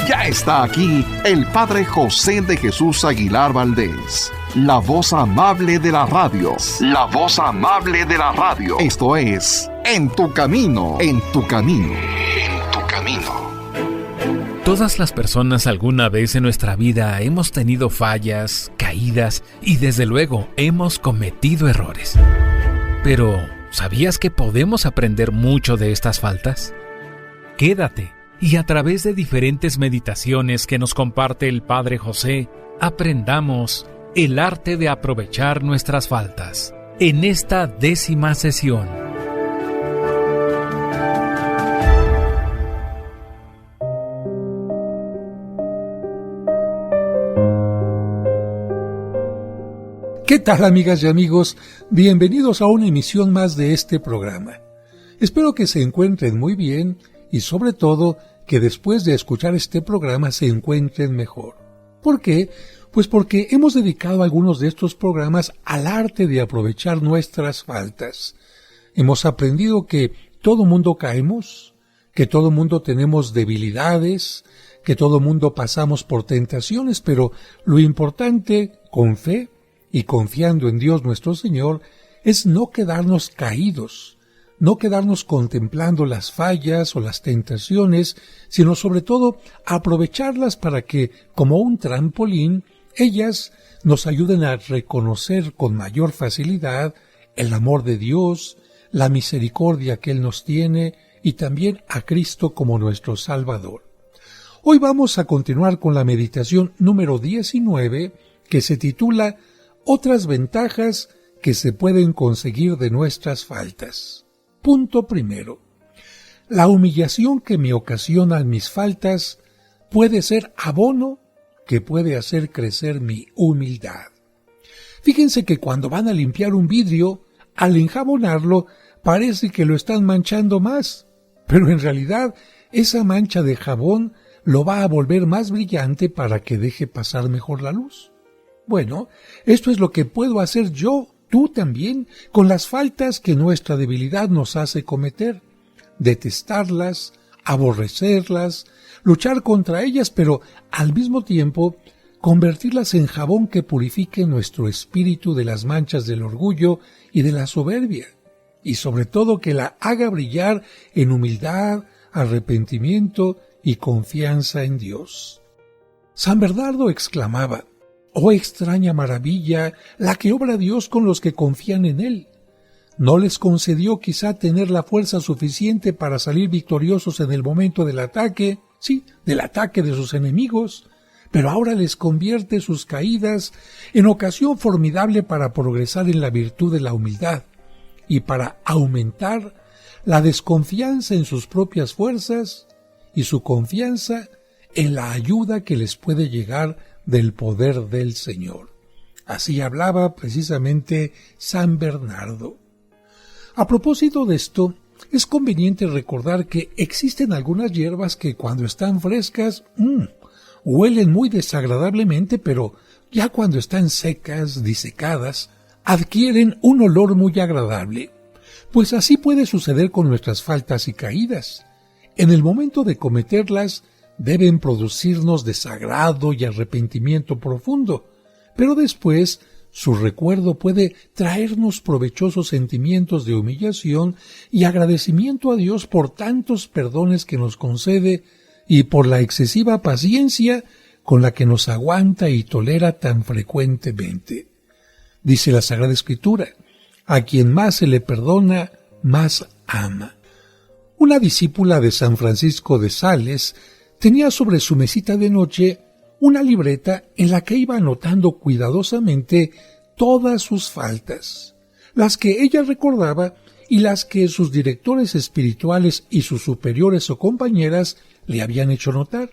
Ya está aquí el Padre José de Jesús Aguilar Valdés, la voz amable de la radio. La voz amable de la radio. Esto es En tu Camino, en tu Camino, en tu Camino. Todas las personas alguna vez en nuestra vida hemos tenido fallas, caídas y desde luego hemos cometido errores. Pero, ¿sabías que podemos aprender mucho de estas faltas? Quédate y a través de diferentes meditaciones que nos comparte el Padre José, aprendamos el arte de aprovechar nuestras faltas en esta 10ª sesión. ¿Qué tal, amigas y amigos? Bienvenidos a una emisión más de este programa. Espero que se encuentren muy bien y sobre todo que después de escuchar este programa se encuentren mejor. ¿Por qué? Pues porque hemos dedicado algunos de estos programas al arte de aprovechar nuestras faltas. Hemos aprendido que todo mundo caemos, que todo mundo tenemos debilidades, que todo mundo pasamos por tentaciones, pero lo importante, con fe y confiando en Dios nuestro Señor, es no quedarnos caídos, no quedarnos contemplando las fallas o las tentaciones, sino sobre todo aprovecharlas para que, como un trampolín, ellas nos ayuden a reconocer con mayor facilidad el amor de Dios, la misericordia que Él nos tiene y también a Cristo como nuestro Salvador. Hoy vamos a continuar con la meditación número 19, que se titula Otras ventajas que se pueden conseguir de nuestras faltas. Punto primero. La humillación que me ocasionan mis faltas puede ser abono que puede hacer crecer mi humildad. Fíjense que cuando van a limpiar un vidrio, al enjabonarlo, parece que lo están manchando más, pero en realidad esa mancha de jabón lo va a volver más brillante para que deje pasar mejor la luz. Bueno, esto es lo que puedo hacer yo, tú también, con las faltas que nuestra debilidad nos hace cometer. Detestarlas, aborrecerlas, luchar contra ellas, pero al mismo tiempo convertirlas en jabón que purifique nuestro espíritu de las manchas del orgullo y de la soberbia, y sobre todo que la haga brillar en humildad, arrepentimiento y confianza en Dios. San Bernardo exclamaba: «Oh extraña maravilla, la que obra Dios con los que confían en Él. No les concedió quizá tener la fuerza suficiente para salir victoriosos en el momento del ataque, sí, del ataque de sus enemigos, pero ahora les convierte sus caídas en ocasión formidable para progresar en la virtud de la humildad y para aumentar la desconfianza en sus propias fuerzas y su confianza en la ayuda que les puede llegar del poder del Señor». Así hablaba precisamente San Bernardo. A propósito de esto, es conveniente recordar que existen algunas hierbas que cuando están frescas, huelen muy desagradablemente, pero ya cuando están secas, disecadas, adquieren un olor muy agradable. Pues así puede suceder con nuestras faltas y caídas. En el momento de cometerlas, deben producirnos desagrado y arrepentimiento profundo, pero después su recuerdo puede traernos provechosos sentimientos de humillación y agradecimiento a Dios por tantos perdones que nos concede y por la excesiva paciencia con la que nos aguanta y tolera tan frecuentemente. Dice la Sagrada Escritura: «A quien más se le perdona, más ama». Una discípula de San Francisco de Sales tenía sobre su mesita de noche una libreta en la que iba anotando cuidadosamente todas sus faltas, las que ella recordaba y las que sus directores espirituales y sus superiores o compañeras le habían hecho notar.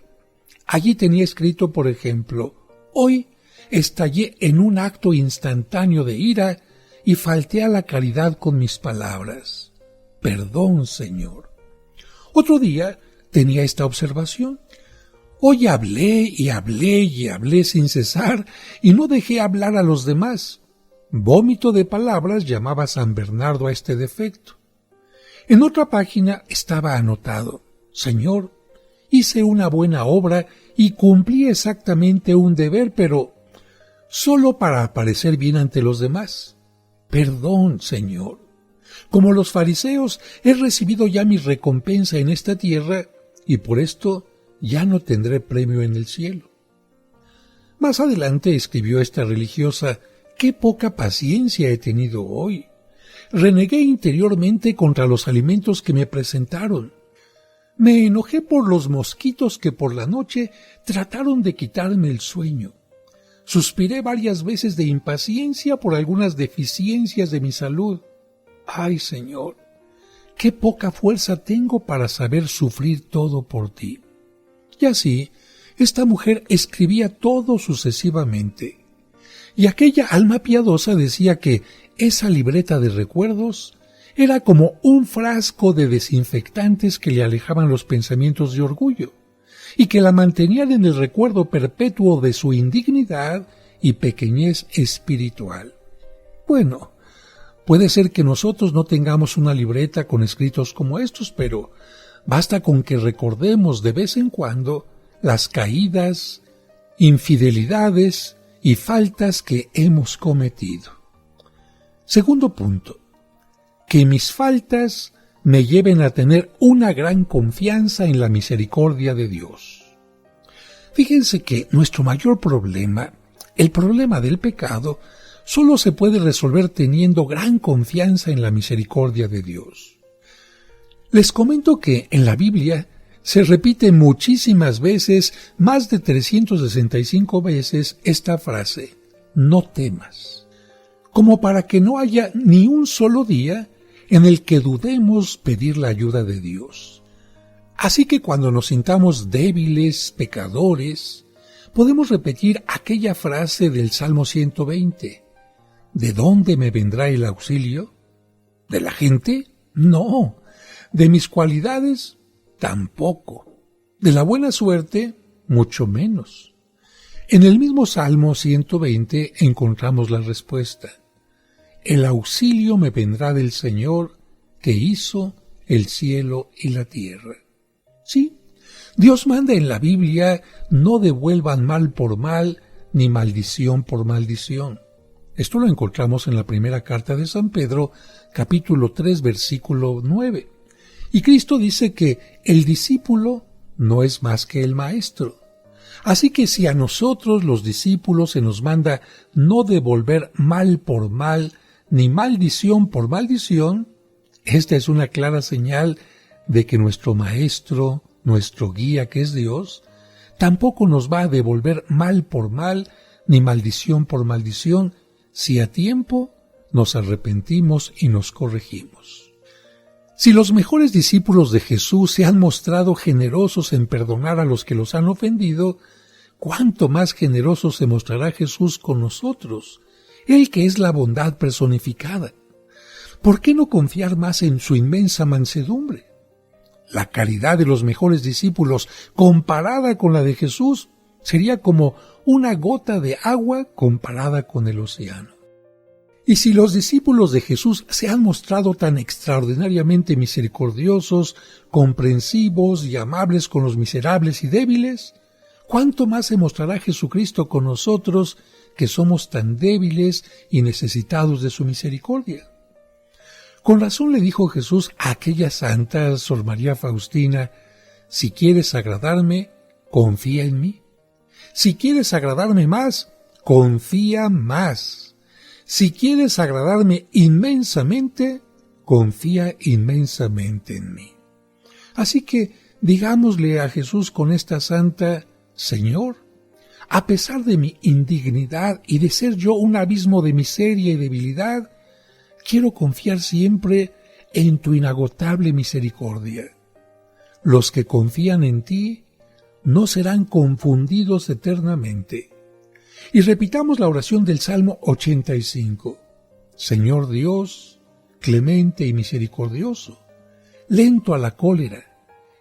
Allí tenía escrito, por ejemplo: «Hoy estallé en un acto instantáneo de ira y falté a la caridad con mis palabras. Perdón, Señor». Otro día tenía esta observación: «Hoy hablé y hablé y hablé sin cesar y no dejé hablar a los demás». Vómito de palabras llamaba San Bernardo a este defecto. En otra página estaba anotado: «Señor, hice una buena obra y cumplí exactamente un deber, pero solo para aparecer bien ante los demás. Perdón, Señor. Como los fariseos, he recibido ya mi recompensa en esta tierra y por esto ya no tendré premio en el cielo. Más adelante escribió esta religiosa: «Qué poca paciencia he tenido hoy. Renegué interiormente contra los alimentos que me presentaron. Me enojé por los mosquitos que por la noche trataron de quitarme el sueño. Suspiré varias veces de impaciencia por algunas deficiencias de mi salud. Ay, Señor, qué poca fuerza tengo para saber sufrir todo por ti». Y así, esta mujer escribía todo sucesivamente. Y aquella alma piadosa decía que esa libreta de recuerdos era como un frasco de desinfectantes que le alejaban los pensamientos de orgullo y que la mantenían en el recuerdo perpetuo de su indignidad y pequeñez espiritual. Bueno, puede ser que nosotros no tengamos una libreta con escritos como estos, pero basta con que recordemos de vez en cuando las caídas, infidelidades y faltas que hemos cometido. Segundo punto, que mis faltas me lleven a tener una gran confianza en la misericordia de Dios. Fíjense que nuestro mayor problema, el problema del pecado, solo se puede resolver teniendo gran confianza en la misericordia de Dios. Les comento que en la Biblia se repite muchísimas veces, más de 365 veces, esta frase: «No temas», como para que no haya ni un solo día en el que dudemos pedir la ayuda de Dios. Así que cuando nos sintamos débiles, pecadores, podemos repetir aquella frase del Salmo 120. ¿De dónde me vendrá el auxilio? ¿De la gente? No. ¿De mis cualidades? Tampoco. ¿De la buena suerte? Mucho menos. En el mismo Salmo 120 encontramos la respuesta: «El auxilio me vendrá del Señor, que hizo el cielo y la tierra». Sí, Dios manda en la Biblia: «No devuelvan mal por mal, ni maldición por maldición». Esto lo encontramos en la primera carta de San Pedro, capítulo 3, versículo 9. Y Cristo dice que el discípulo no es más que el maestro. Así que si a nosotros los discípulos se nos manda no devolver mal por mal, ni maldición por maldición, esta es una clara señal de que nuestro maestro, nuestro guía, que es Dios, tampoco nos va a devolver mal por mal, ni maldición por maldición, si a tiempo nos arrepentimos y nos corregimos. Si los mejores discípulos de Jesús se han mostrado generosos en perdonar a los que los han ofendido, ¿cuánto más generoso se mostrará Jesús con nosotros, Él que es la bondad personificada? ¿Por qué no confiar más en su inmensa mansedumbre? La caridad de los mejores discípulos, comparada con la de Jesús, sería como una gota de agua comparada con el océano. Y si los discípulos de Jesús se han mostrado tan extraordinariamente misericordiosos, comprensivos y amables con los miserables y débiles, ¿cuánto más se mostrará Jesucristo con nosotros, que somos tan débiles y necesitados de su misericordia? Con razón le dijo Jesús a aquella santa, Sor María Faustina: «Si quieres agradarme, confía en mí. Si quieres agradarme más, confía más. Si quieres agradarme inmensamente, confía inmensamente en mí». Así que digámosle a Jesús con esta santa: «Señor, a pesar de mi indignidad y de ser yo un abismo de miseria y debilidad, quiero confiar siempre en tu inagotable misericordia. Los que confían en ti no serán confundidos eternamente». Y repitamos la oración del Salmo 85. «Señor Dios, clemente y misericordioso, lento a la cólera,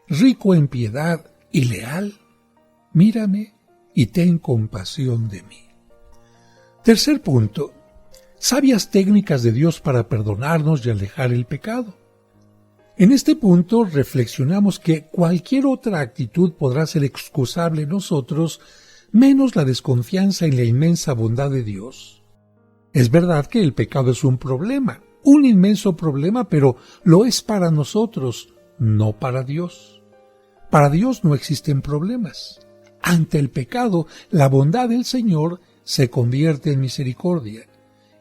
rico en piedad y leal, mírame y ten compasión de mí». Tercer punto, sabias técnicas de Dios para perdonarnos y alejar el pecado. En este punto reflexionamos que cualquier otra actitud podrá ser excusable en nosotros, menos la desconfianza en la inmensa bondad de Dios. Es verdad que el pecado es un problema, un inmenso problema, pero lo es para nosotros, no para Dios. Para Dios no existen problemas. Ante el pecado, la bondad del Señor se convierte en misericordia,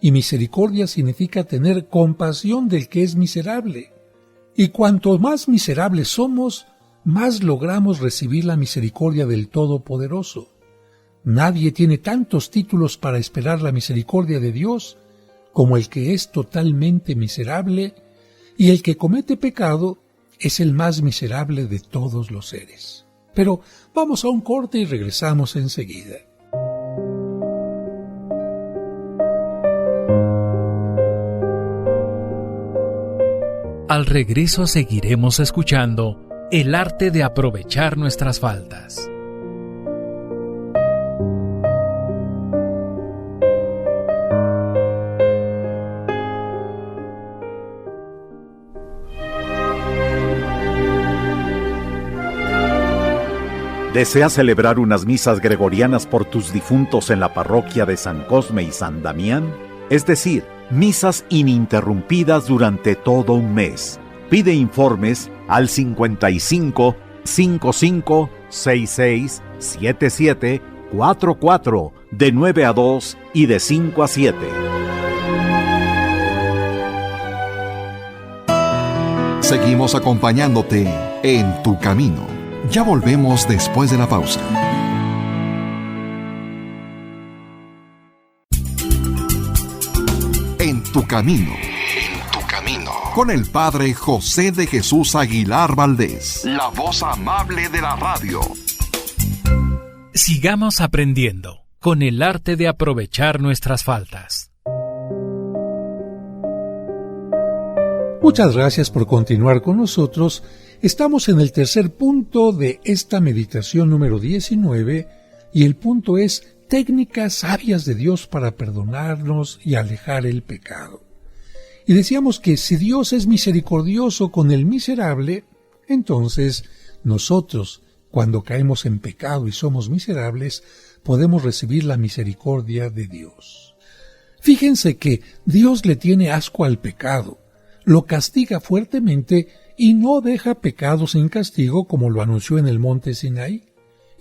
y misericordia significa tener compasión del que es miserable. Y cuanto más miserables somos, más logramos recibir la misericordia del Todopoderoso. Nadie tiene tantos títulos para esperar la misericordia de Dios como el que es totalmente miserable, y el que comete pecado es el más miserable de todos los seres. Pero vamos a un corte y regresamos enseguida. Al regreso seguiremos escuchando el arte de aprovechar nuestras faltas. ¿Deseas celebrar unas misas gregorianas por tus difuntos en la parroquia de San Cosme y San Damián? Es decir, misas ininterrumpidas durante todo un mes. Pide informes al 55 55 66 77 44 de 9 a 2 y de 5 a 7. Seguimos acompañándote en tu camino. Ya volvemos después de la pausa. En tu camino. Con el Padre José de Jesús Aguilar Valdés, la voz amable de la radio. Sigamos aprendiendo con el arte de aprovechar nuestras faltas. Muchas gracias por continuar con nosotros. Estamos en el tercer punto de esta meditación número 19 y el punto es técnicas sabias de Dios para perdonarnos y alejar el pecado. Y decíamos que si Dios es misericordioso con el miserable, entonces nosotros, cuando caemos en pecado y somos miserables, podemos recibir la misericordia de Dios. Fíjense que Dios le tiene asco al pecado, lo castiga fuertemente y no deja pecado sin castigo, como lo anunció en el monte Sinaí,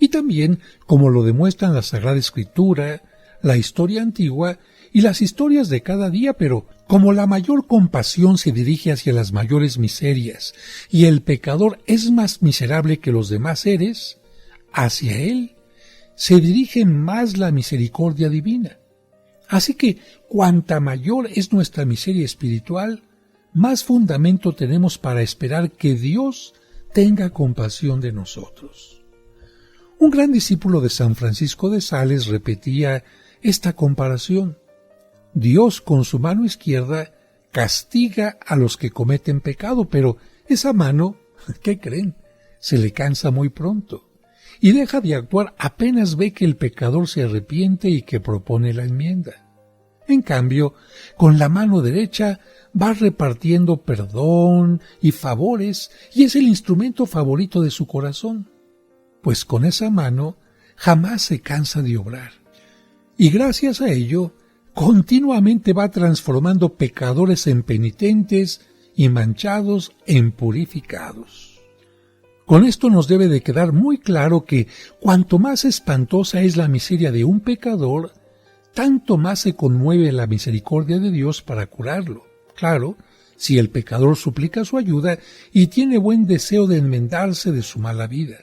y también como lo demuestran la Sagrada Escritura, la historia antigua y las historias de cada día, pero como la mayor compasión se dirige hacia las mayores miserias y el pecador es más miserable que los demás seres, hacia él se dirige más la misericordia divina. Así que cuanta mayor es nuestra miseria espiritual, más fundamento tenemos para esperar que Dios tenga compasión de nosotros. Un gran discípulo de San Francisco de Sales repetía esta comparación. Dios con su mano izquierda castiga a los que cometen pecado, pero esa mano, ¿qué creen?, se le cansa muy pronto y deja de actuar apenas ve que el pecador se arrepiente y que propone la enmienda. En cambio, con la mano derecha va repartiendo perdón y favores y es el instrumento favorito de su corazón, pues con esa mano jamás se cansa de obrar. Y gracias a ello, continuamente va transformando pecadores en penitentes y manchados en purificados. Con esto nos debe de quedar muy claro que cuanto más espantosa es la miseria de un pecador, tanto más se conmueve la misericordia de Dios para curarlo. Claro, si el pecador suplica su ayuda y tiene buen deseo de enmendarse de su mala vida.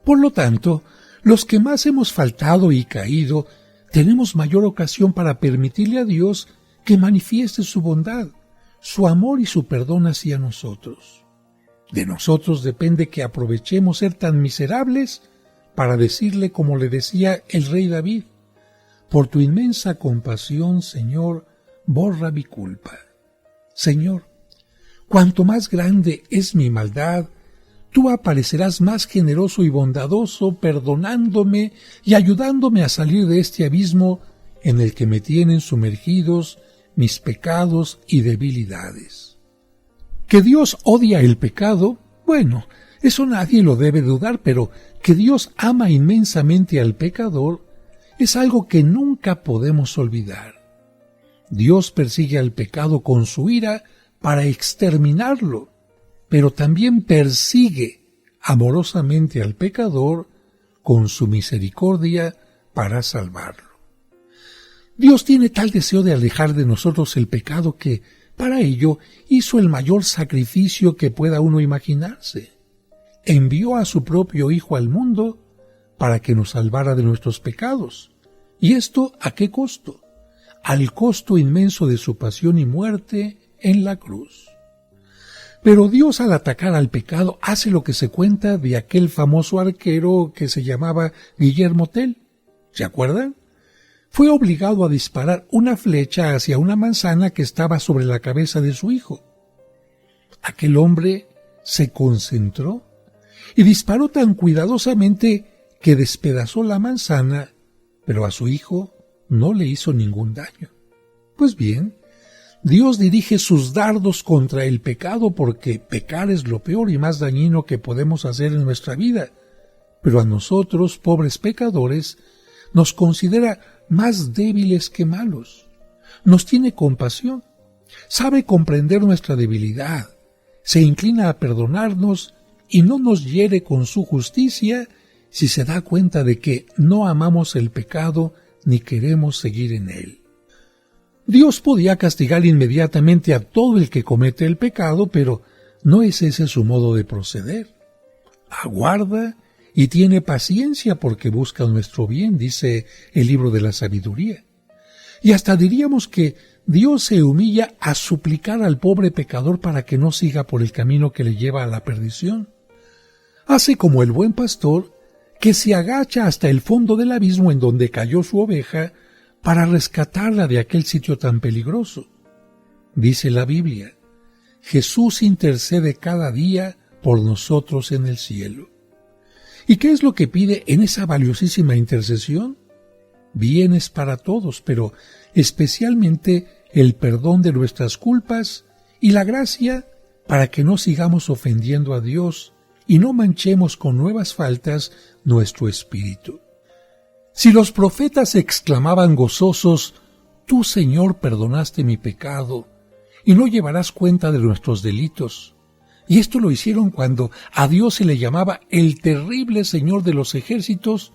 Por lo tanto, los que más hemos faltado y caído, tenemos mayor ocasión para permitirle a Dios que manifieste su bondad, su amor y su perdón hacia nosotros. De nosotros depende que aprovechemos ser tan miserables para decirle como le decía el rey David: por tu inmensa compasión, Señor, borra mi culpa. Señor, cuanto más grande es mi maldad, tú aparecerás más generoso y bondadoso, perdonándome y ayudándome a salir de este abismo en el que me tienen sumergidos mis pecados y debilidades. Que Dios odia el pecado, bueno, eso nadie lo debe dudar, pero que Dios ama inmensamente al pecador es algo que nunca podemos olvidar. Dios persigue al pecado con su ira para exterminarlo, pero también persigue amorosamente al pecador con su misericordia para salvarlo. Dios tiene tal deseo de alejar de nosotros el pecado que, para ello, hizo el mayor sacrificio que pueda uno imaginarse. Envió a su propio Hijo al mundo para que nos salvara de nuestros pecados. ¿Y esto a qué costo? Al costo inmenso de su pasión y muerte en la cruz. Pero Dios, al atacar al pecado, hace lo que se cuenta de aquel famoso arquero que se llamaba Guillermo Tell. ¿Se acuerdan? Fue obligado a disparar una flecha hacia una manzana que estaba sobre la cabeza de su hijo. Aquel hombre se concentró y disparó tan cuidadosamente que despedazó la manzana, pero a su hijo no le hizo ningún daño. Pues bien, Dios dirige sus dardos contra el pecado porque pecar es lo peor y más dañino que podemos hacer en nuestra vida, pero a nosotros, pobres pecadores, nos considera más débiles que malos. Nos tiene compasión, sabe comprender nuestra debilidad, se inclina a perdonarnos y no nos hiere con su justicia si se da cuenta de que no amamos el pecado ni queremos seguir en él. Dios podía castigar inmediatamente a todo el que comete el pecado, pero no es ese su modo de proceder. Aguarda y tiene paciencia porque busca nuestro bien, dice el libro de la sabiduría. Y hasta diríamos que Dios se humilla a suplicar al pobre pecador para que no siga por el camino que le lleva a la perdición. Hace como el buen pastor que se agacha hasta el fondo del abismo en donde cayó su oveja para rescatarla de aquel sitio tan peligroso. Dice la Biblia, Jesús intercede cada día por nosotros en el cielo. ¿Y qué es lo que pide en esa valiosísima intercesión? Bienes para todos, pero especialmente el perdón de nuestras culpas y la gracia para que no sigamos ofendiendo a Dios y no manchemos con nuevas faltas nuestro espíritu. Si los profetas exclamaban gozosos, «Tú, Señor, perdonaste mi pecado, y no llevarás cuenta de nuestros delitos», y esto lo hicieron cuando a Dios se le llamaba el terrible Señor de los ejércitos,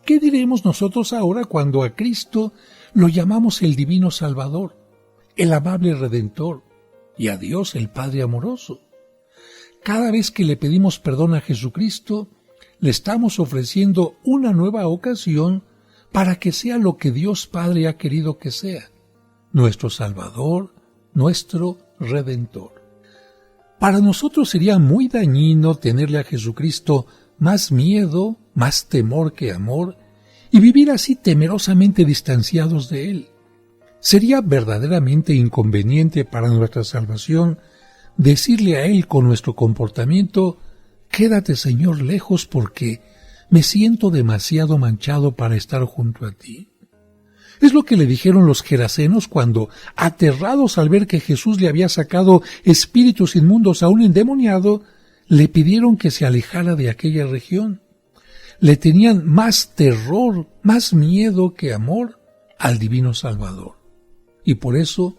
¿qué diremos nosotros ahora cuando a Cristo lo llamamos el divino Salvador, el amable Redentor, y a Dios el Padre amoroso? Cada vez que le pedimos perdón a Jesucristo, le estamos ofreciendo una nueva ocasión para que sea lo que Dios Padre ha querido que sea, nuestro Salvador, nuestro Redentor. Para nosotros sería muy dañino tenerle a Jesucristo más miedo, más temor que amor, y vivir así temerosamente distanciados de Él. Sería verdaderamente inconveniente para nuestra salvación decirle a Él con nuestro comportamiento, «Quédate, Señor, lejos porque me siento demasiado manchado para estar junto a ti». Es lo que le dijeron los gerasenos cuando, aterrados al ver que Jesús le había sacado espíritus inmundos a un endemoniado, le pidieron que se alejara de aquella región. Le tenían más terror, más miedo que amor al divino Salvador. Y por eso,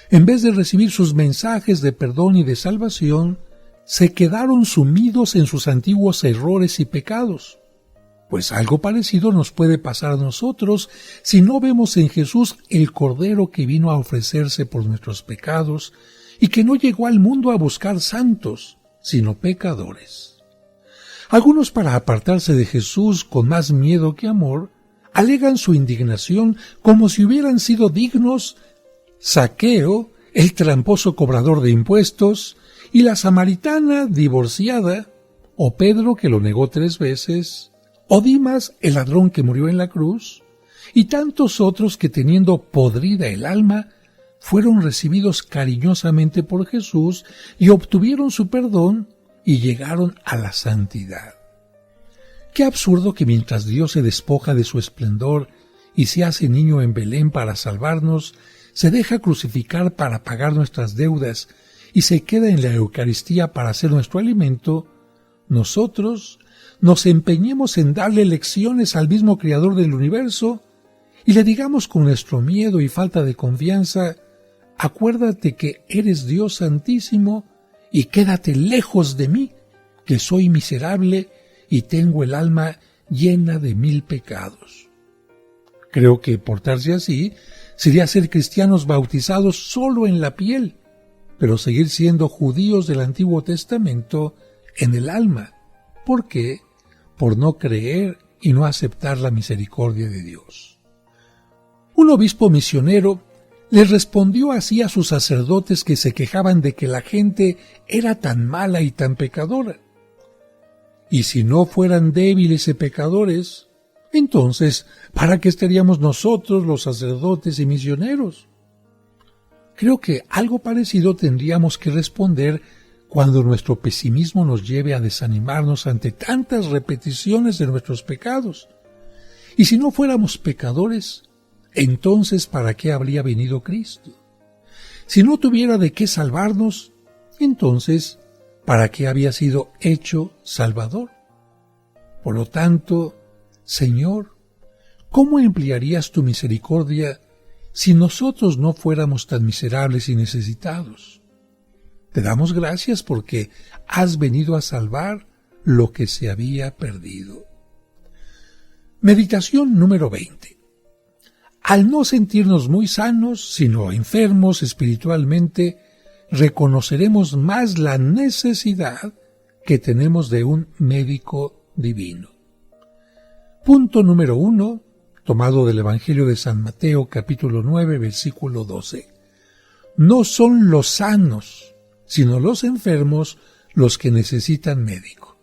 en vez de recibir sus mensajes de perdón y de salvación, se quedaron sumidos en sus antiguos errores y pecados. Pues algo parecido nos puede pasar a nosotros si no vemos en Jesús el Cordero que vino a ofrecerse por nuestros pecados y que no llegó al mundo a buscar santos, sino pecadores. Algunos, para apartarse de Jesús con más miedo que amor, alegan su indignación como si hubieran sido dignos Zaqueo, el tramposo cobrador de impuestos, y la samaritana divorciada, o Pedro, que lo negó 3 veces, o Dimas, el ladrón que murió en la cruz, y tantos otros que, teniendo podrida el alma, fueron recibidos cariñosamente por Jesús y obtuvieron su perdón y llegaron a la santidad. Qué absurdo que mientras Dios se despoja de su esplendor y se hace niño en Belén para salvarnos, se deja crucificar para pagar nuestras deudas y se queda en la Eucaristía para ser nuestro alimento, nosotros nos empeñemos en darle lecciones al mismo Creador del universo y le digamos con nuestro miedo y falta de confianza: acuérdate que eres Dios Santísimo y quédate lejos de mí, que soy miserable y tengo el alma llena de 1000 pecados. Creo que portarse así sería ser cristianos bautizados solo en la piel, pero seguir siendo judíos del Antiguo Testamento en el alma. ¿Por qué? Por no creer y no aceptar la misericordia de Dios. Un obispo misionero les respondió así a sus sacerdotes que se quejaban de que la gente era tan mala y tan pecadora. Y si no fueran débiles y pecadores, entonces, ¿para qué estaríamos nosotros, los sacerdotes y misioneros? Creo que algo parecido tendríamos que responder cuando nuestro pesimismo nos lleve a desanimarnos ante tantas repeticiones de nuestros pecados. Y si no fuéramos pecadores, entonces ¿para qué habría venido Cristo? Si no tuviera de qué salvarnos, entonces ¿para qué había sido hecho Salvador? Por lo tanto, Señor, ¿cómo emplearías tu misericordia si nosotros no fuéramos tan miserables y necesitados? Te damos gracias porque has venido a salvar lo que se había perdido. Meditación número 20. Al no sentirnos muy sanos, sino enfermos espiritualmente, reconoceremos más la necesidad que tenemos de un médico divino. Punto número 1, tomado del Evangelio de San Mateo, capítulo 9, versículo 12. No son los sanos, sino los enfermos los que necesitan médico.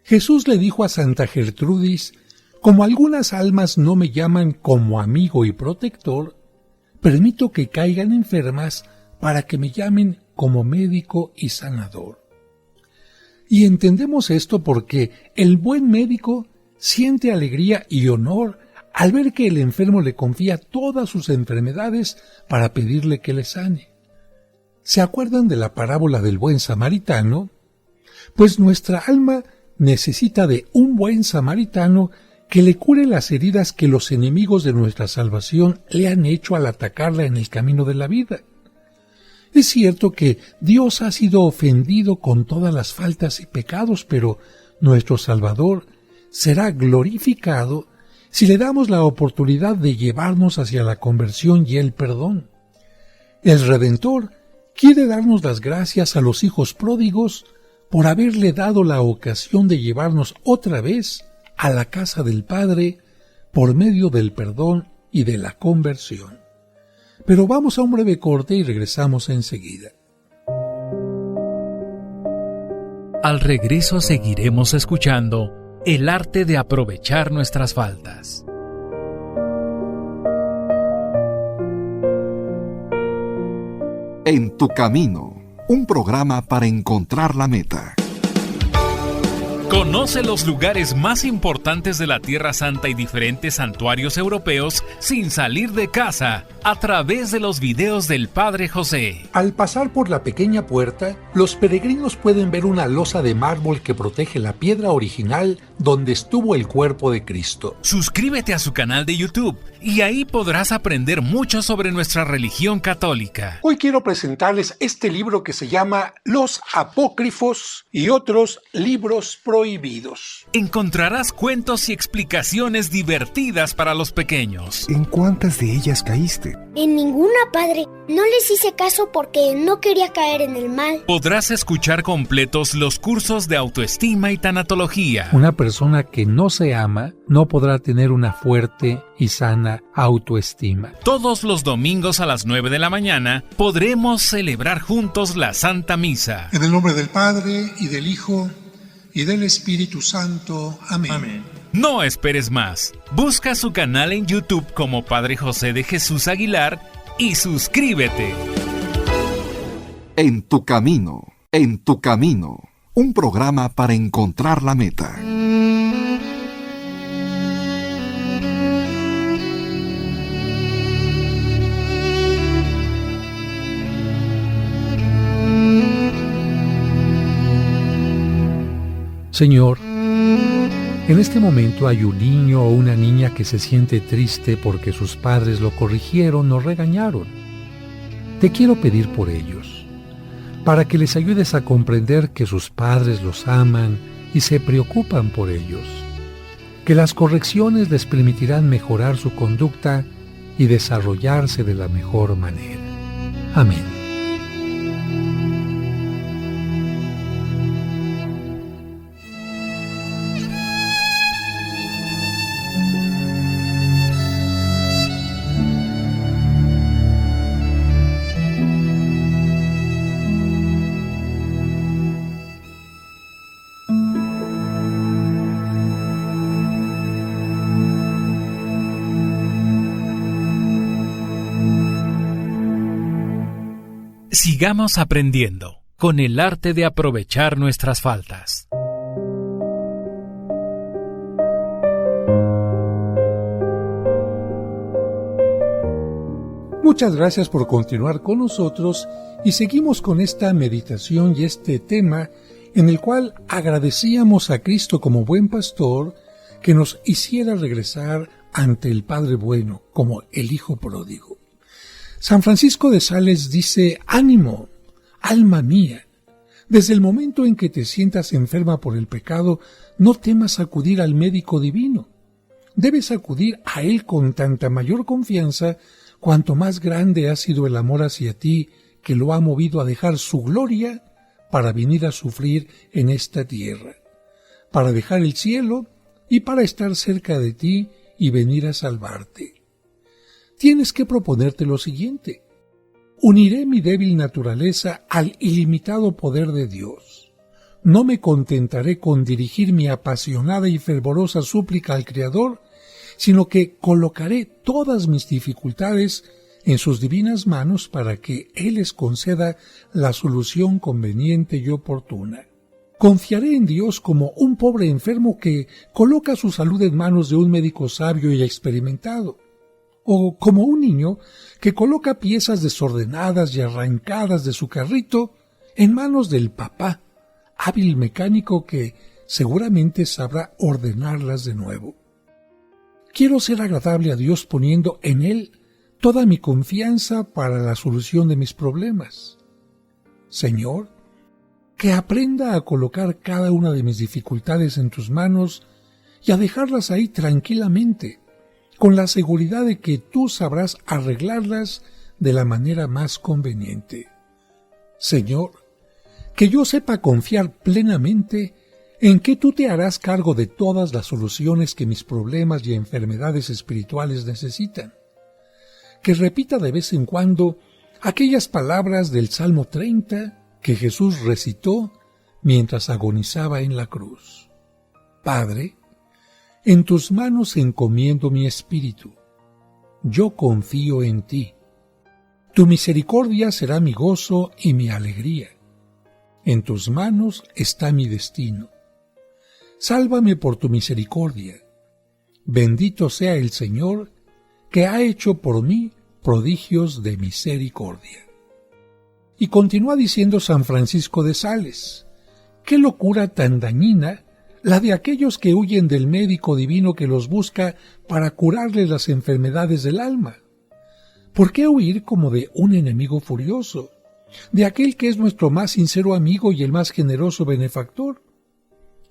Jesús le dijo a Santa Gertrudis: como algunas almas no me llaman como amigo y protector, permito que caigan enfermas para que me llamen como médico y sanador. Y entendemos esto porque el buen médico siente alegría y honor al ver que el enfermo le confía todas sus enfermedades para pedirle que le sane. ¿Se acuerdan de la parábola del buen samaritano? Pues nuestra alma necesita de un buen samaritano que le cure las heridas que los enemigos de nuestra salvación le han hecho al atacarla en el camino de la vida. Es cierto que Dios ha sido ofendido con todas las faltas y pecados, pero nuestro Salvador será glorificado si le damos la oportunidad de llevarnos hacia la conversión y el perdón. El Redentor quiere darnos las gracias a los hijos pródigos por haberle dado la ocasión de llevarnos otra vez a la casa del Padre por medio del perdón y de la conversión. Pero vamos a un breve corte y regresamos enseguida. Al regreso seguiremos escuchando el arte de aprovechar nuestras faltas. En tu camino, un programa para encontrar la meta. Conoce los lugares más importantes de la Tierra Santa y diferentes santuarios europeos sin salir de casa a través de los videos del Padre José. Al pasar por la pequeña puerta, los peregrinos pueden ver una losa de mármol que protege la piedra original donde estuvo el cuerpo de Cristo. Suscríbete a su canal de YouTube y ahí podrás aprender mucho sobre nuestra religión católica. Hoy quiero presentarles este libro que se llama Los Apócrifos y otros libros prohibidos. Encontrarás cuentos y explicaciones divertidas para los pequeños. ¿En cuántas de ellas caíste? En ninguna, padre. No les hice caso porque no quería caer en el mal. Podrás escuchar completos los cursos de autoestima y tanatología. Una persona que no se ama no podrá tener una fuerte y sana autoestima. Todos los domingos a las 9 de la mañana podremos celebrar juntos la Santa Misa. En el nombre del Padre, y del Hijo, y del Espíritu Santo. Amén. Amén. No esperes más. Busca su canal en YouTube como Padre José de Jesús Aguilar y suscríbete. En tu camino, un programa para encontrar la meta. Señor, en este momento hay un niño o una niña que se siente triste porque sus padres lo corrigieron o regañaron. Te quiero pedir por ellos, para que les ayudes a comprender que sus padres los aman y se preocupan por ellos, que las correcciones les permitirán mejorar su conducta y desarrollarse de la mejor manera. Amén. Sigamos aprendiendo con el arte de aprovechar nuestras faltas. Muchas gracias por continuar con nosotros y seguimos con esta meditación y este tema en el cual agradecíamos a Cristo como buen pastor que nos hiciera regresar ante el Padre bueno como el Hijo pródigo. San Francisco de Sales dice: ánimo, alma mía, desde el momento en que te sientas enferma por el pecado, no temas acudir al médico divino. Debes acudir a él con tanta mayor confianza cuanto más grande ha sido el amor hacia ti que lo ha movido a dejar su gloria para venir a sufrir en esta tierra, para dejar el cielo y para estar cerca de ti y venir a salvarte. Tienes que proponerte lo siguiente: uniré mi débil naturaleza al ilimitado poder de Dios. No me contentaré con dirigir mi apasionada y fervorosa súplica al Creador, sino que colocaré todas mis dificultades en sus divinas manos para que Él les conceda la solución conveniente y oportuna. Confiaré en Dios como un pobre enfermo que coloca su salud en manos de un médico sabio y experimentado, o como un niño que coloca piezas desordenadas y arrancadas de su carrito en manos del papá, hábil mecánico que seguramente sabrá ordenarlas de nuevo. Quiero ser agradable a Dios poniendo en Él toda mi confianza para la solución de mis problemas. Señor, que aprenda a colocar cada una de mis dificultades en tus manos y a dejarlas ahí tranquilamente, con la seguridad de que tú sabrás arreglarlas de la manera más conveniente. Señor, que yo sepa confiar plenamente en que tú te harás cargo de todas las soluciones que mis problemas y enfermedades espirituales necesitan. Que repita de vez en cuando aquellas palabras del Salmo 30 que Jesús recitó mientras agonizaba en la cruz. Padre, en tus manos encomiendo mi espíritu. Yo confío en ti. Tu misericordia será mi gozo y mi alegría. En tus manos está mi destino. Sálvame por tu misericordia. Bendito sea el Señor, que ha hecho por mí prodigios de misericordia. Y continúa diciendo San Francisco de Sales: qué locura tan dañina la de aquellos que huyen del médico divino que los busca para curarles las enfermedades del alma. ¿Por qué huir como de un enemigo furioso, de aquel que es nuestro más sincero amigo y el más generoso benefactor?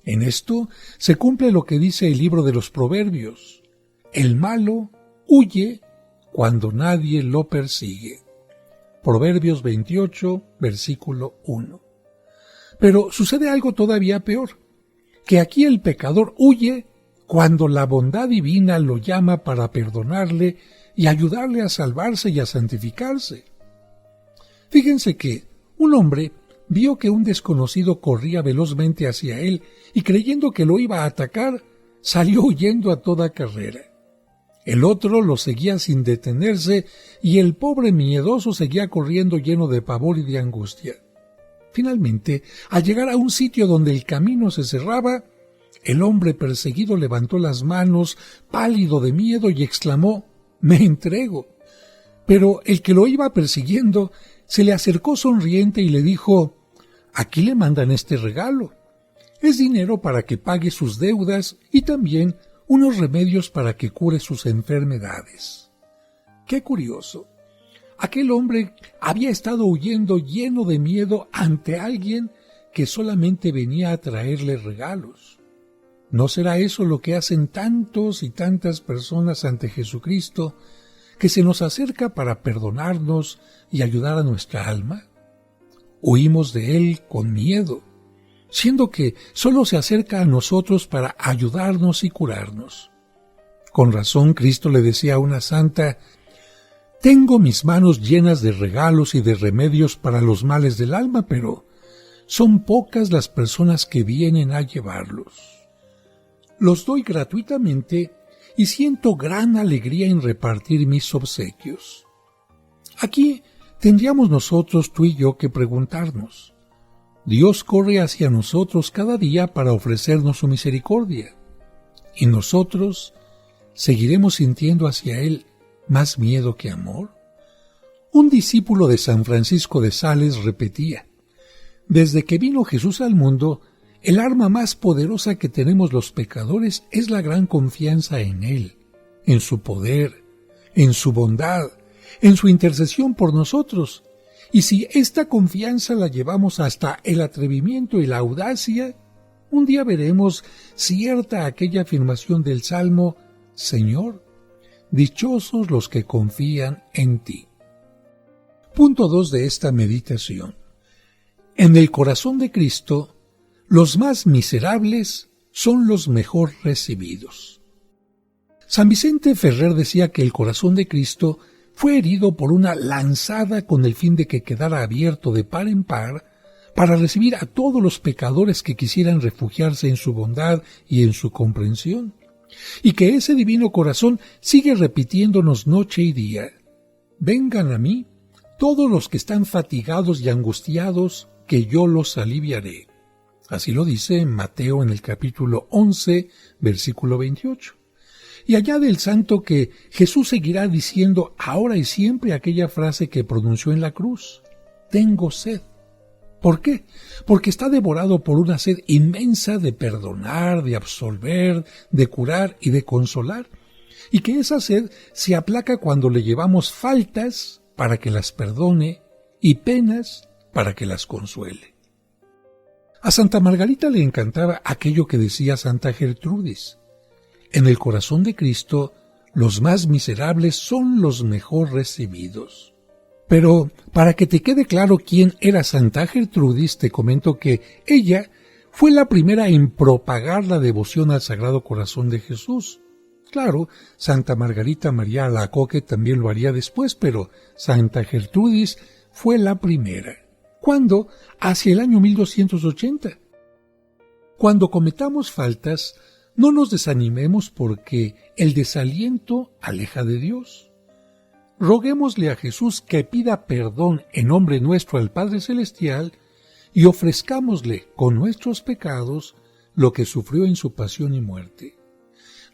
En esto se cumple lo que dice el libro de los Proverbios: el malo huye cuando nadie lo persigue. Proverbios 28, versículo 1. Pero sucede algo todavía peor, que aquí el pecador huye cuando la bondad divina lo llama para perdonarle y ayudarle a salvarse y a santificarse. Fíjense que un hombre vio que un desconocido corría velozmente hacia él y creyendo que lo iba a atacar, salió huyendo a toda carrera. El otro lo seguía sin detenerse y el pobre miedoso seguía corriendo lleno de pavor y de angustia. Finalmente, al llegar a un sitio donde el camino se cerraba, el hombre perseguido levantó las manos, pálido de miedo, y exclamó: «Me entrego». Pero el que lo iba persiguiendo se le acercó sonriente y le dijo: «Aquí le mandan este regalo. Es dinero para que pague sus deudas y también unos remedios para que cure sus enfermedades. ¡Qué curioso! Aquel hombre había estado huyendo lleno de miedo ante alguien que solamente venía a traerle regalos. ¿No será eso lo que hacen tantos y tantas personas ante Jesucristo, que se nos acerca para perdonarnos y ayudar a nuestra alma? Huimos de Él con miedo, siendo que solo se acerca a nosotros para ayudarnos y curarnos. Con razón, Cristo le decía a una santa: «Tengo mis manos llenas de regalos y de remedios para los males del alma, pero son pocas las personas que vienen a llevarlos. Los doy gratuitamente y siento gran alegría en repartir mis obsequios». Aquí tendríamos nosotros, tú y yo, que preguntarnos: Dios corre hacia nosotros cada día para ofrecernos su misericordia, ¿y nosotros seguiremos sintiendo hacia Él más miedo que amor? Un discípulo de San Francisco de Sales repetía: «Desde que vino Jesús al mundo, el arma más poderosa que tenemos los pecadores es la gran confianza en Él, en su poder, en su bondad, en su intercesión por nosotros. Y si esta confianza la llevamos hasta el atrevimiento y la audacia, un día veremos cierta aquella afirmación del Salmo: Señor, dichosos los que confían en ti». Punto 2 de esta meditación. En el corazón de Cristo, los más miserables son los mejor recibidos. San Vicente Ferrer decía que el corazón de Cristo fue herido por una lanzada con el fin de que quedara abierto de par en par para recibir a todos los pecadores que quisieran refugiarse en su bondad y en su comprensión, y que ese divino corazón sigue repitiéndonos noche y día: «Vengan a mí todos los que están fatigados y angustiados, que yo los aliviaré». Así lo dice en Mateo en el capítulo 11, versículo 28. Y añade el santo que Jesús seguirá diciendo ahora y siempre aquella frase que pronunció en la cruz: «Tengo sed». ¿Por qué? Porque está devorado por una sed inmensa de perdonar, de absolver, de curar y de consolar, y que esa sed se aplaca cuando le llevamos faltas para que las perdone y penas para que las consuele. A Santa Margarita le encantaba aquello que decía Santa Gertrudis: «En el corazón de Cristo, los más miserables son los mejor recibidos». Pero, para que te quede claro quién era Santa Gertrudis, te comento que ella fue la primera en propagar la devoción al Sagrado Corazón de Jesús. Claro, Santa Margarita María Alacoque también lo haría después, pero Santa Gertrudis fue la primera. ¿Cuándo? Hacia el año 1280. Cuando cometamos faltas, no nos desanimemos porque el desaliento aleja de Dios. Roguémosle a Jesús que pida perdón en nombre nuestro al Padre Celestial y ofrezcámosle con nuestros pecados lo que sufrió en su pasión y muerte.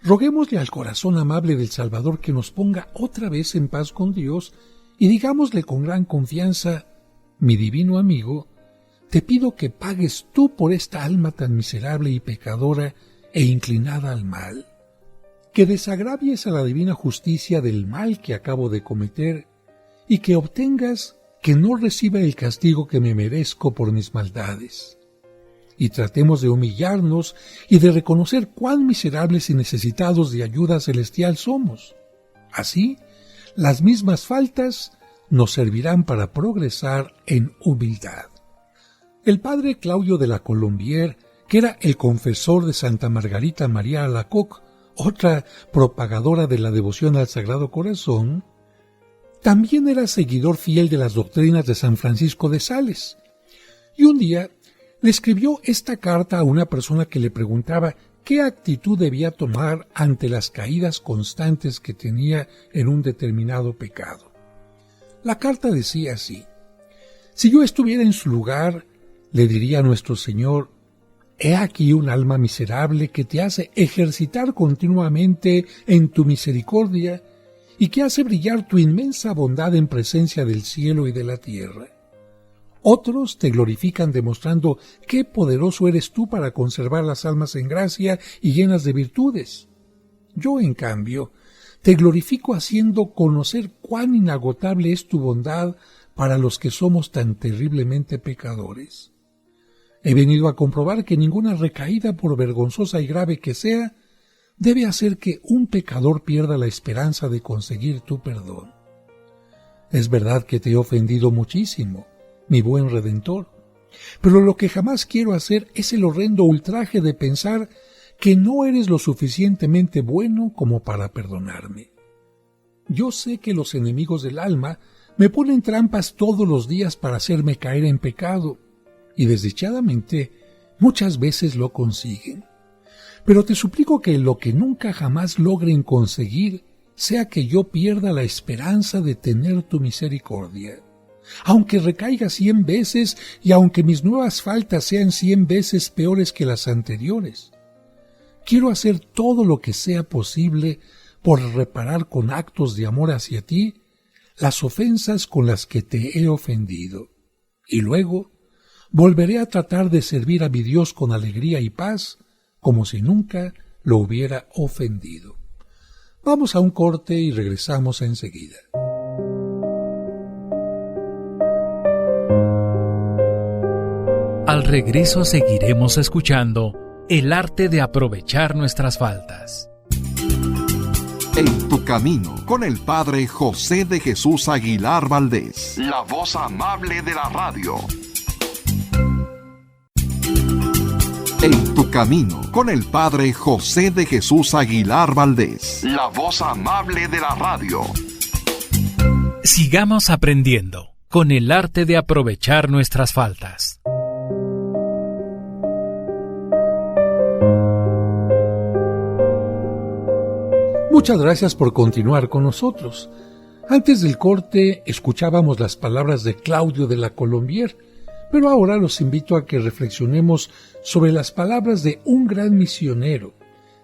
Roguémosle al corazón amable del Salvador que nos ponga otra vez en paz con Dios y digámosle con gran confianza: «Mi divino amigo, te pido que pagues tú por esta alma tan miserable y pecadora e inclinada al mal, que desagravies a la divina justicia del mal que acabo de cometer y que obtengas que no reciba el castigo que me merezco por mis maldades. Y tratemos de humillarnos y de reconocer cuán miserables y necesitados de ayuda celestial somos. Así, las mismas faltas nos servirán para progresar en humildad». El padre Claudio de la Colombière, que era el confesor de Santa Margarita María Alacoque, otra propagadora de la devoción al Sagrado Corazón, también era seguidor fiel de las doctrinas de San Francisco de Sales. Y un día le escribió esta carta a una persona que le preguntaba qué actitud debía tomar ante las caídas constantes que tenía en un determinado pecado. La carta decía así: «Si yo estuviera en su lugar, le diría a nuestro Señor: he aquí un alma miserable que te hace ejercitar continuamente en tu misericordia y que hace brillar tu inmensa bondad en presencia del cielo y de la tierra. Otros te glorifican demostrando qué poderoso eres tú para conservar las almas en gracia y llenas de virtudes. Yo, en cambio, te glorifico haciendo conocer cuán inagotable es tu bondad para los que somos tan terriblemente pecadores. He venido a comprobar que ninguna recaída, por vergonzosa y grave que sea, debe hacer que un pecador pierda la esperanza de conseguir tu perdón. Es verdad que te he ofendido muchísimo, mi buen Redentor, pero lo que jamás quiero hacer es el horrendo ultraje de pensar que no eres lo suficientemente bueno como para perdonarme. Yo sé que los enemigos del alma me ponen trampas todos los días para hacerme caer en pecado, y desdichadamente muchas veces lo consiguen. Pero te suplico que lo que nunca jamás logren conseguir sea que yo pierda la esperanza de tener tu misericordia. Aunque recaiga 100 veces y aunque mis nuevas faltas sean 100 veces peores que las anteriores, quiero hacer todo lo que sea posible por reparar con actos de amor hacia ti las ofensas con las que te he ofendido. Y luego volveré a tratar de servir a mi Dios con alegría y paz, como si nunca lo hubiera ofendido. Vamos a un corte y regresamos enseguida. Al regreso seguiremos escuchando el arte de aprovechar nuestras faltas. En tu camino, con el Padre José de Jesús Aguilar Valdés, la voz amable de la radio. En tu camino, con el Padre José de Jesús Aguilar Valdés, la voz amable de la radio. Sigamos aprendiendo con el arte de aprovechar nuestras faltas. Muchas gracias por continuar con nosotros. Antes del corte escuchábamos las palabras de Claudio de la Colombier, pero ahora los invito a que reflexionemos sobre las palabras de un gran misionero,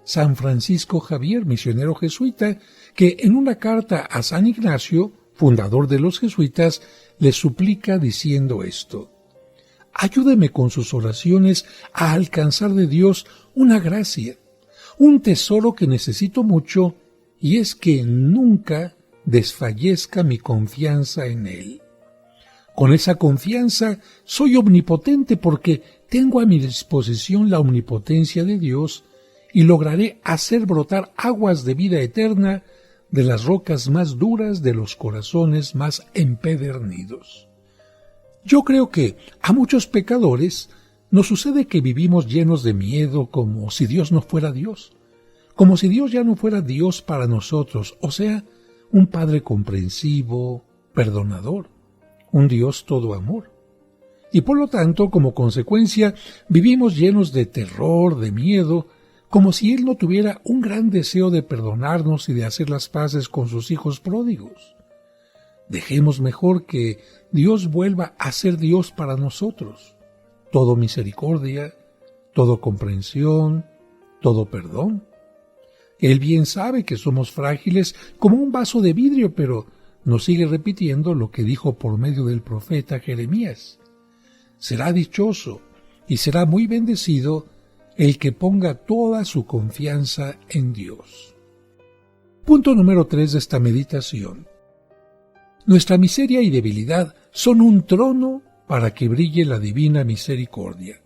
San Francisco Javier, misionero jesuita, que en una carta a San Ignacio, fundador de los jesuitas, le suplica diciendo esto: ayúdeme con sus oraciones a alcanzar de Dios una gracia, un tesoro que necesito mucho, y es que nunca desfallezca mi confianza en Él. Con esa confianza soy omnipotente porque tengo a mi disposición la omnipotencia de Dios y lograré hacer brotar aguas de vida eterna de las rocas más duras de los corazones más empedernidos. Yo creo que a muchos pecadores nos sucede que vivimos llenos de miedo, como si Dios no fuera Dios, como si Dios ya no fuera Dios para nosotros, o sea, un Padre comprensivo, perdonador, un Dios todo amor. Y por lo tanto, como consecuencia, vivimos llenos de terror, de miedo, como si Él no tuviera un gran deseo de perdonarnos y de hacer las paces con sus hijos pródigos. Dejemos mejor que Dios vuelva a ser Dios para nosotros, todo misericordia, todo comprensión, todo perdón. Él bien sabe que somos frágiles como un vaso de vidrio, pero nos sigue repitiendo lo que dijo por medio del profeta Jeremías: será dichoso y será muy bendecido el que ponga toda su confianza en Dios. Punto número 3 de esta meditación. Nuestra miseria y debilidad son un trono para que brille la divina misericordia.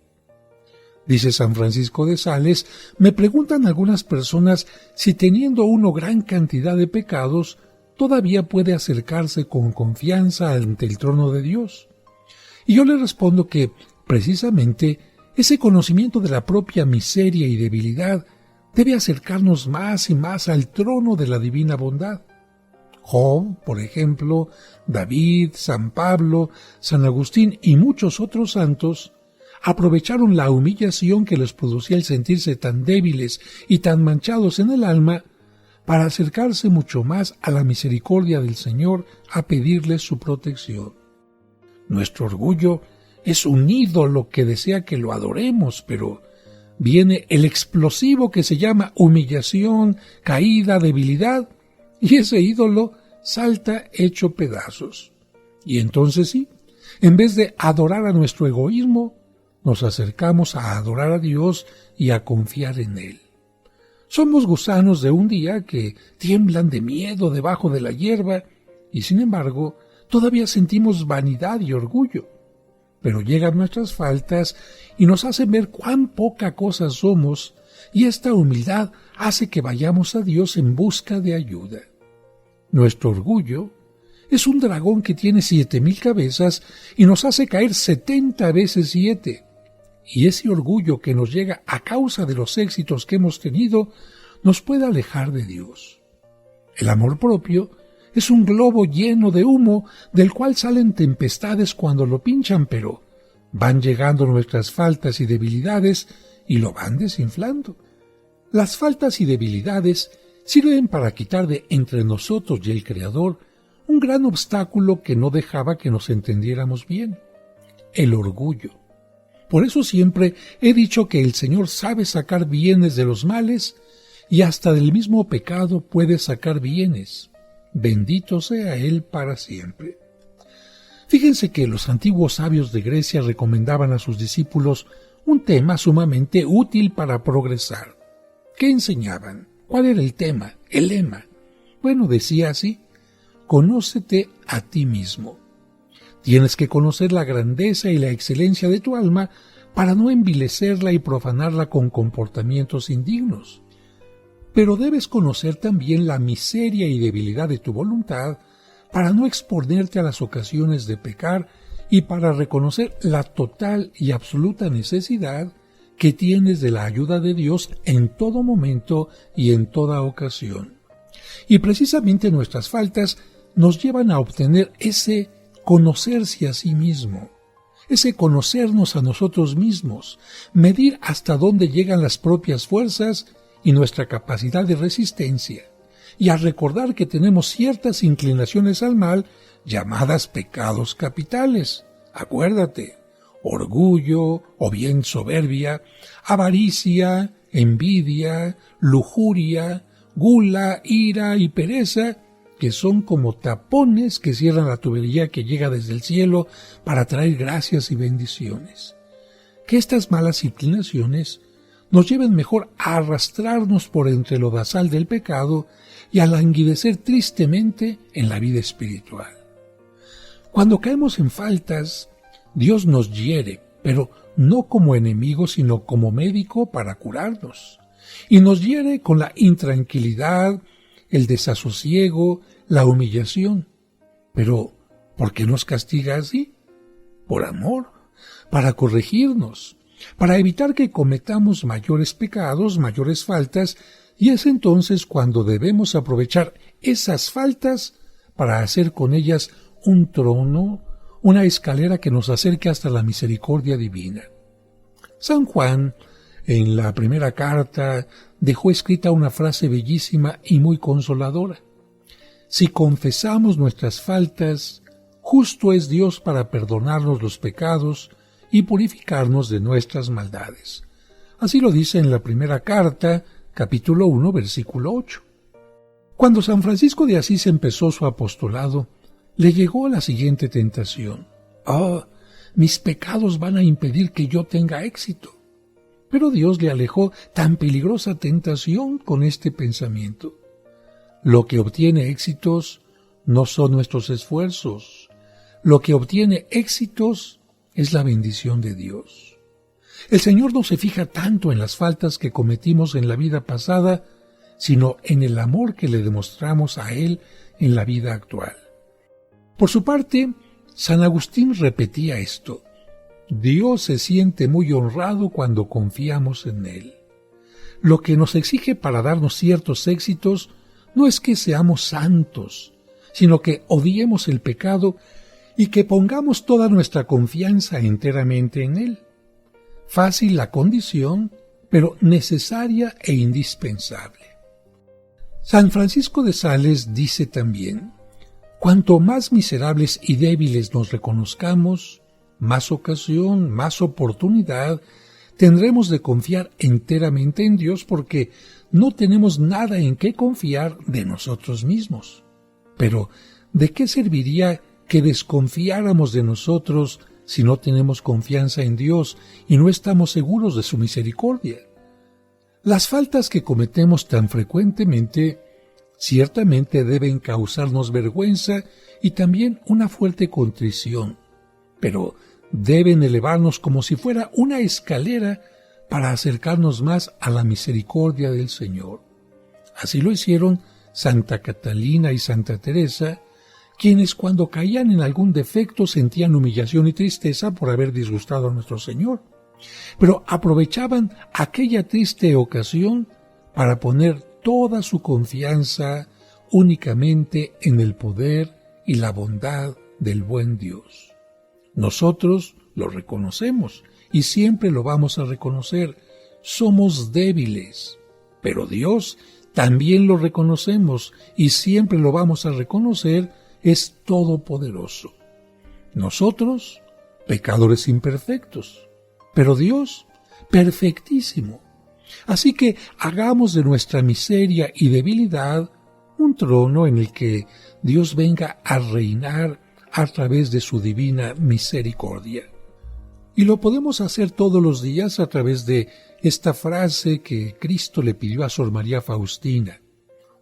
Dice San Francisco de Sales, me preguntan algunas personas si teniendo uno gran cantidad de pecados, todavía puede acercarse con confianza ante el trono de Dios. Y yo le respondo que, precisamente, ese conocimiento de la propia miseria y debilidad debe acercarnos más y más al trono de la divina bondad. Job, por ejemplo, David, San Pablo, San Agustín y muchos otros santos aprovecharon la humillación que les producía el sentirse tan débiles y tan manchados en el alma para acercarse mucho más a la misericordia del Señor a pedirle su protección. Nuestro orgullo es un ídolo que desea que lo adoremos, pero viene el explosivo que se llama humillación, caída, debilidad, y ese ídolo salta hecho pedazos. Y entonces sí, En vez de adorar a nuestro egoísmo, nos acercamos a adorar a Dios y a confiar en Él. Somos gusanos de un día que tiemblan de miedo debajo de la hierba y, sin embargo, todavía sentimos vanidad y orgullo. Pero llegan nuestras faltas y nos hacen ver cuán poca cosa somos, y esta humildad hace que vayamos a Dios en busca de ayuda. Nuestro orgullo es un dragón que tiene 7,000 cabezas y nos hace caer 70 veces 7. Y ese orgullo que nos llega a causa de los éxitos que hemos tenido nos puede alejar de Dios. El amor propio es un globo lleno de humo del cual salen tempestades cuando lo pinchan, pero van llegando nuestras faltas y debilidades y lo van desinflando. Las faltas y debilidades sirven para quitar de entre nosotros y el Creador un gran obstáculo que no dejaba que nos entendiéramos bien: el orgullo. Por eso siempre he dicho que el Señor sabe sacar bienes de los males y hasta del mismo pecado puede sacar bienes. Bendito sea Él para siempre. Fíjense que los antiguos sabios de Grecia recomendaban a sus discípulos un tema sumamente útil para progresar. ¿Qué enseñaban? ¿Cuál era el tema? El lema. Bueno, decía así: conócete a ti mismo. Tienes que conocer la grandeza y la excelencia de tu alma para no envilecerla y profanarla con comportamientos indignos. Pero debes conocer también la miseria y debilidad de tu voluntad para no exponerte a las ocasiones de pecar y para reconocer la total y absoluta necesidad que tienes de la ayuda de Dios en todo momento y en toda ocasión. Y precisamente nuestras faltas nos llevan a obtener ese conocerse a sí mismo, ese conocernos a nosotros mismos, medir hasta dónde llegan las propias fuerzas y nuestra capacidad de resistencia, y a recordar que tenemos ciertas inclinaciones al mal llamadas pecados capitales. Acuérdate: orgullo o bien soberbia, avaricia, envidia, lujuria, gula, ira y pereza, que son como tapones que cierran la tubería que llega desde el cielo para traer gracias y bendiciones. Que estas malas inclinaciones nos lleven mejor a arrastrarnos por entre el lodazal del pecado y a languidecer tristemente en la vida espiritual. Cuando caemos en faltas, Dios nos hiere, pero no como enemigo, sino como médico para curarnos. Y nos hiere con la intranquilidad, el desasosiego, la humillación. Pero, ¿por qué nos castiga así? Por amor, para corregirnos, para evitar que cometamos mayores pecados, mayores faltas, y es entonces cuando debemos aprovechar esas faltas para hacer con ellas un trono, una escalera que nos acerque hasta la misericordia divina. San Juan, en la primera carta, dejó escrita una frase bellísima y muy consoladora: si confesamos nuestras faltas, justo es Dios para perdonarnos los pecados y purificarnos de nuestras maldades. Así lo dice en la primera carta, capítulo 1, versículo 8. Cuando San Francisco de Asís empezó su apostolado, le llegó la siguiente tentación: mis pecados van a impedir que yo tenga éxito. Pero Dios le alejó tan peligrosa tentación con este pensamiento: lo que obtiene éxitos no son nuestros esfuerzos, lo que obtiene éxitos es la bendición de Dios. El Señor no se fija tanto en las faltas que cometimos en la vida pasada, sino en el amor que le demostramos a Él en la vida actual. Por su parte, San Agustín repetía esto: Dios se siente muy honrado cuando confiamos en Él. Lo que nos exige para darnos ciertos éxitos no es que seamos santos, sino que odiemos el pecado y que pongamos toda nuestra confianza enteramente en Él. Fácil la condición, pero necesaria e indispensable. San Francisco de Sales dice también: cuanto más miserables y débiles nos reconozcamos, más ocasión, más oportunidad tendremos de confiar enteramente en Dios, porque no tenemos nada en qué confiar de nosotros mismos. Pero, ¿de qué serviría que desconfiáramos de nosotros si no tenemos confianza en Dios y no estamos seguros de su misericordia. Las faltas que cometemos tan frecuentemente ciertamente deben causarnos vergüenza y también una fuerte contrición, pero deben elevarnos como si fuera una escalera para acercarnos más a la misericordia del Señor. Así lo hicieron Santa Catalina y Santa Teresa, quienes cuando caían en algún defecto sentían humillación y tristeza por haber disgustado a nuestro Señor, pero aprovechaban aquella triste ocasión para poner toda su confianza únicamente en el poder y la bondad del buen Dios. Nosotros lo reconocemos y siempre lo vamos a reconocer. Somos débiles, pero Dios también lo reconocemos y siempre lo vamos a reconocer, es todopoderoso. Nosotros, pecadores imperfectos, pero Dios, perfectísimo. Así que hagamos de nuestra miseria y debilidad un trono en el que Dios venga a reinar a través de su divina misericordia. Y lo podemos hacer todos los días a través de esta frase que Cristo le pidió a Sor María Faustina,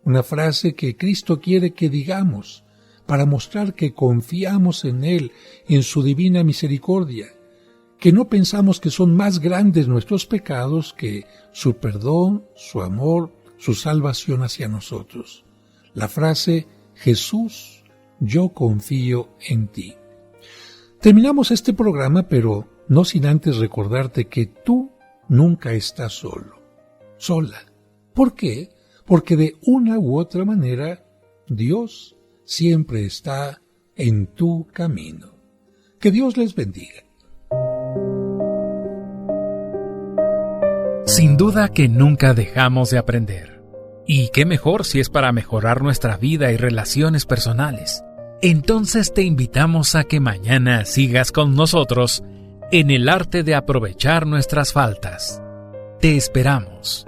una frase que Cristo quiere que digamos para mostrar que confiamos en Él, en su divina misericordia, que no pensamos que son más grandes nuestros pecados que su perdón, su amor, su salvación hacia nosotros. La frase, Jesús, yo confío en ti. Terminamos este programa, pero no sin antes recordarte que tú nunca estás solo, sola. ¿Por qué? Porque de una u otra manera, Dios siempre está en tu camino. Que Dios les bendiga. Sin duda que nunca dejamos de aprender. Y qué mejor si es para mejorar nuestra vida y relaciones personales. Entonces te invitamos a que mañana sigas con nosotros en el arte de aprovechar nuestras faltas. Te esperamos.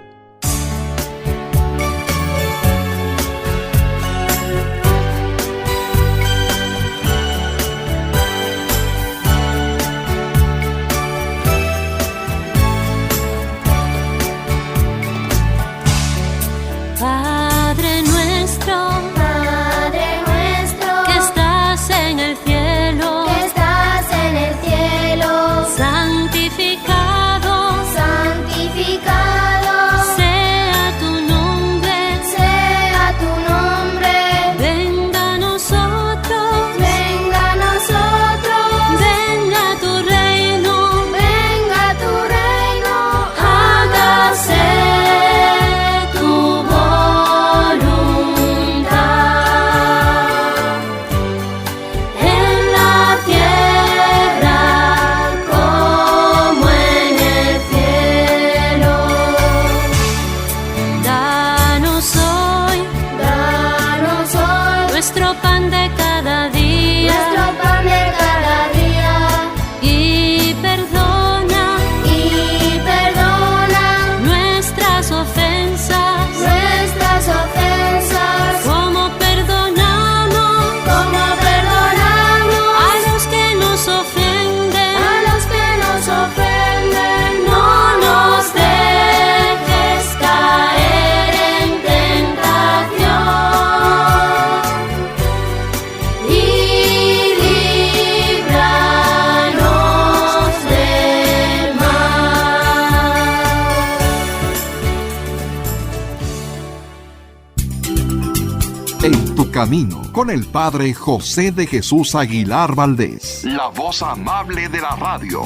En tu camino, con el Padre José de Jesús Aguilar Valdés, la voz amable de la radio.